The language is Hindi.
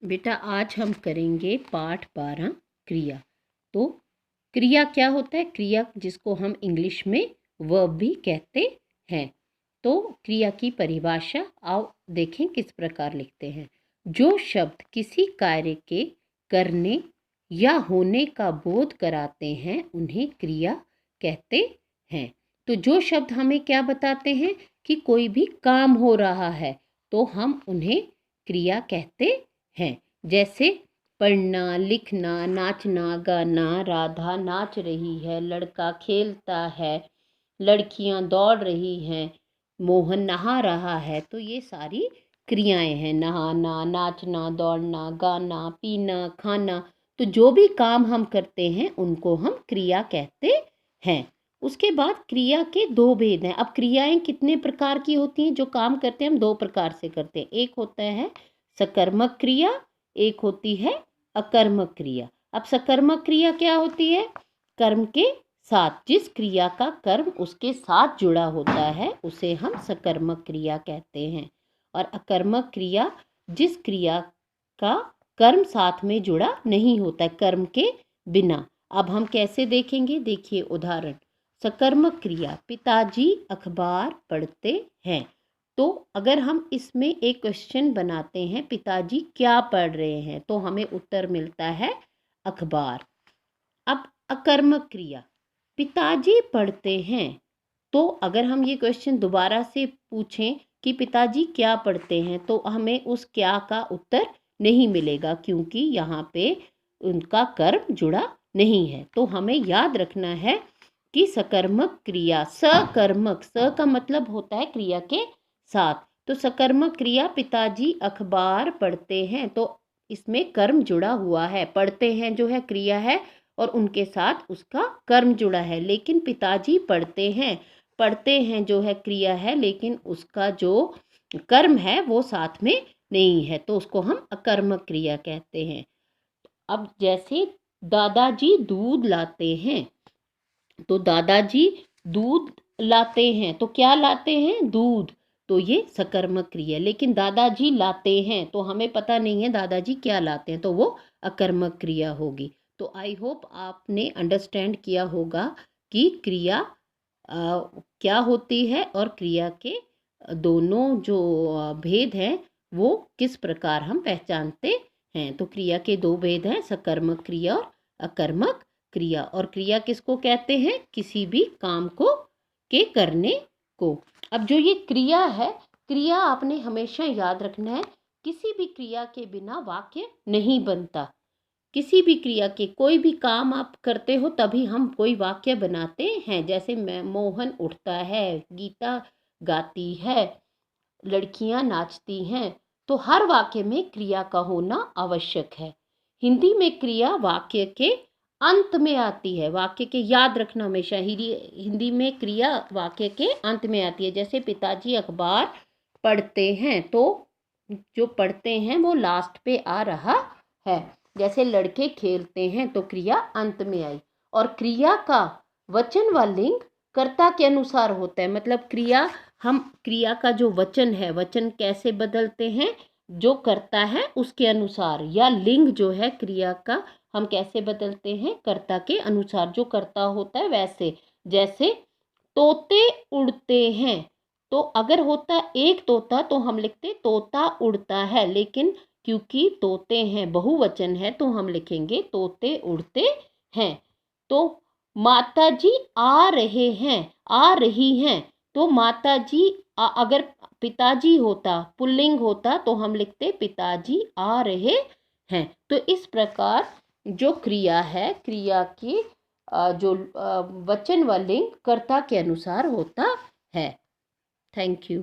बेटा आज हम करेंगे पाठ 12 क्रिया। तो क्रिया क्या होता है? क्रिया जिसको हम इंग्लिश में वर्ब भी कहते हैं। तो क्रिया की परिभाषा आओ देखें किस प्रकार लिखते हैं। जो शब्द किसी कार्य के करने या होने का बोध कराते हैं उन्हें क्रिया कहते हैं। तो जो शब्द हमें क्या बताते हैं कि कोई भी काम हो रहा है तो हम उन्हें क्रिया कहते हैं। जैसे पढ़ना, लिखना, नाचना, गाना, राधा नाच रही है, लड़का खेलता है, लड़कियां दौड़ रही हैं, मोहन नहा रहा है। तो ये सारी क्रियाएं हैं, नहाना, नाचना, दौड़ना, गाना, पीना, खाना। तो जो भी काम हम करते हैं उनको हम क्रिया कहते हैं। उसके बाद क्रिया के दो भेद हैं। अब क्रियाएं कितने प्रकार की होती हैं? जो काम करते हैं हम दो प्रकार से करते हैं। एक होता है सकर्मक क्रिया, एक होती है अकर्मक क्रिया। अब सकर्मक क्रिया क्या होती है? कर्म के साथ, जिस क्रिया का कर्म उसके साथ जुड़ा होता है उसे हम सकर्मक क्रिया कहते हैं। और अकर्मक क्रिया जिस क्रिया का कर्म साथ में जुड़ा नहीं होता है, कर्म के बिना। अब हम कैसे देखेंगे? देखिए उदाहरण। सकर्मक क्रिया, पिताजी अखबार पढ़ते हैं। तो अगर हम इसमें एक क्वेश्चन बनाते हैं पिताजी क्या पढ़ रहे हैं, तो हमें उत्तर मिलता है अखबार। अब अकर्मक क्रिया, पिताजी पढ़ते हैं। तो अगर हम ये क्वेश्चन दोबारा से पूछें कि पिताजी क्या पढ़ते हैं, तो हमें उस क्या का उत्तर नहीं मिलेगा क्योंकि यहाँ पे उनका कर्म जुड़ा नहीं है। तो हमें याद रखना है कि सकर्मक क्रिया, सकर्मक, स का मतलब होता है क्रिया के साथ। तो सकर्मक क्रिया पिताजी अखबार पढ़ते हैं, तो इसमें कर्म जुड़ा हुआ है। पढ़ते हैं जो है क्रिया है और उनके साथ उसका कर्म जुड़ा है। लेकिन पिताजी पढ़ते हैं जो है क्रिया है, लेकिन उसका जो कर्म है वो साथ में नहीं है, तो उसको हम अकर्मक क्रिया कहते हैं। अब जैसे दादाजी दूध लाते हैं, तो दादाजी दूध लाते हैं, तो क्या लाते हैं? दूध। तो ये सकर्मक क्रिया। लेकिन दादाजी लाते हैं तो हमें पता नहीं है दादाजी क्या लाते हैं, तो वो अकर्मक क्रिया होगी। तो आई होप आपने अंडरस्टैंड किया होगा कि क्रिया क्या होती है और क्रिया के दोनों जो भेद हैं वो किस प्रकार हम पहचानते हैं। तो क्रिया के दो भेद हैं, सकर्मक क्रिया और अकर्मक क्रिया। और क्रिया किसको कहते हैं? किसी भी काम को के करने को। अब जो ये क्रिया है, क्रिया आपने हमेशा याद रखना है, किसी भी क्रिया के बिना वाक्य नहीं बनता। किसी भी क्रिया के कोई भी काम आप करते हो तभी हम कोई वाक्य बनाते हैं। जैसे मैं, मोहन उठता है, गीता गाती है, लड़कियां नाचती हैं। तो हर वाक्य में क्रिया का होना आवश्यक है। हिंदी में क्रिया वाक्य के अंत में आती है। वाक्य के, याद रखना हमेशा, हिंदी में क्रिया वाक्य के अंत में आती है। जैसे पिताजी अखबार पढ़ते हैं, तो जो पढ़ते हैं वो लास्ट पे आ रहा है। जैसे लड़के खेलते हैं, तो क्रिया अंत में आई। और क्रिया का वचन व लिंग कर्ता के अनुसार होता है। मतलब हम क्रिया का जो वचन है, वचन कैसे बदलते हैं? जो करता है उसके अनुसार, या लिंग जो है क्रिया का हम कैसे बदलते हैं? कर्ता के अनुसार, जो कर्ता होता है वैसे। जैसे तोते उड़ते हैं, तो अगर होता एक तोता तो हम लिखते तोता उड़ता है। लेकिन क्योंकि तोते हैं बहुवचन है तो हम लिखेंगे तोते उड़ते हैं। तो माताजी आ रहे हैं, आ रही हैं, तो माताजी अगर पिताजी होता, पुल्लिंग होता, तो हम लिखते पिताजी आ रहे हैं। तो इस प्रकार जो क्रिया है, क्रिया की जो वचन व लिंग कर्ता के अनुसार होता है। Thank you.